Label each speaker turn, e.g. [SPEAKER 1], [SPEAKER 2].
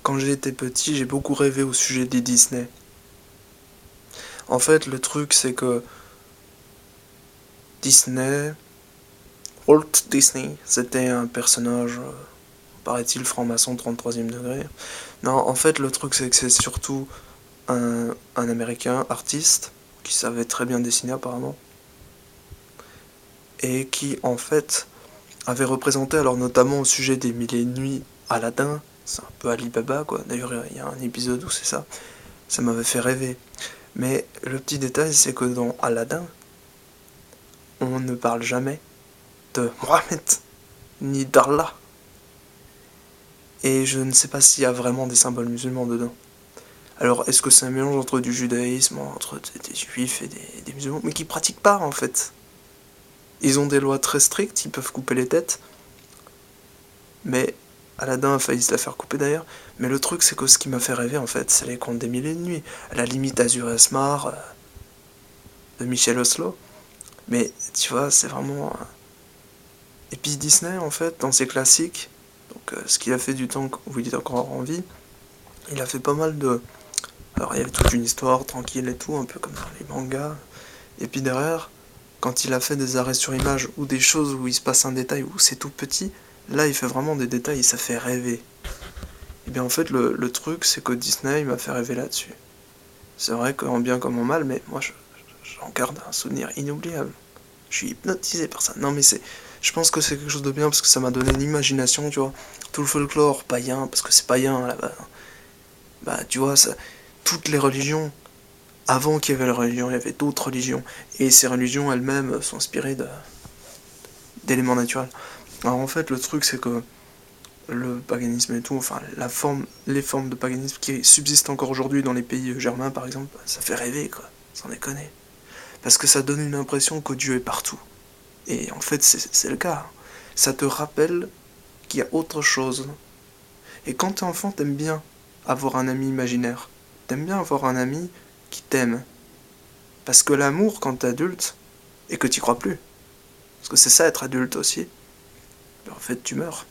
[SPEAKER 1] Quand j'ai été petit, j'ai beaucoup rêvé au sujet des Disney. En fait, le truc, c'est que Disney, Walt Disney, c'était un personnage, paraît-il, franc-maçon 33e degré. Non, en fait, le truc, c'est que c'est surtout un Américain artiste qui savait très bien dessiner apparemment et qui, en fait, avait représenté, alors notamment au sujet des Mille et une nuits, Aladdin. C'est un peu Alibaba, quoi. D'ailleurs, il y a un épisode où c'est ça. Ça m'avait fait rêver. Mais le petit détail, c'est que dans Aladdin, on ne parle jamais de Mohamed ni d'Allah. Et je ne sais pas s'il y a vraiment des symboles musulmans dedans. Alors, est-ce que c'est un mélange entre du judaïsme, entre des juifs et des musulmans, mais qui pratiquent pas en fait. Ils ont des lois très strictes, ils peuvent couper les têtes, mais Aladdin a failli se la faire couper d'ailleurs. Mais le truc, c'est que ce qui m'a fait rêver en fait, c'est les contes des mille et une nuits. À la limite, Azur Esmar, de Michel Oslo. Mais tu vois, c'est vraiment. Et puis Disney, en fait, dans ses classiques, donc ce qu'il a fait du temps où il est encore en vie, il a fait pas mal de. Alors il y avait toute une histoire tranquille et tout, un peu comme dans les mangas. Et puis derrière, quand il a fait des arrêts sur image ou des choses où il se passe un détail où c'est tout petit, là il fait vraiment des détails et ça fait rêver. Et bien en fait, le truc, c'est que Disney m'a fait rêver là-dessus. C'est vrai qu'en bien comme en mal, mais moi j'en garde un souvenir inoubliable. Je suis hypnotisé par ça. Non mais c'est. Je pense que c'est quelque chose de bien parce que ça m'a donné une imagination, tu vois. Tout le folklore païen, parce que c'est païen là-bas. Bah tu vois, ça, toutes les religions, avant qu'il y avait la religion, il y avait d'autres religions. Et ces religions elles-mêmes sont inspirées d'éléments naturels. Alors en fait, le truc, c'est que le paganisme et tout, enfin, les formes de paganisme qui subsistent encore aujourd'hui dans les pays germains, par exemple, ça fait rêver, quoi. Sans déconner. Parce que ça donne une impression que Dieu est partout. Et en fait, c'est le cas. Ça te rappelle qu'il y a autre chose. Et quand t'es enfant, t'aimes bien avoir un ami imaginaire. T'aimes bien avoir un ami qui t'aime. Parce que l'amour, quand t'es adulte, et que t'y crois plus, parce que c'est ça être adulte aussi, ben en fait tu meurs.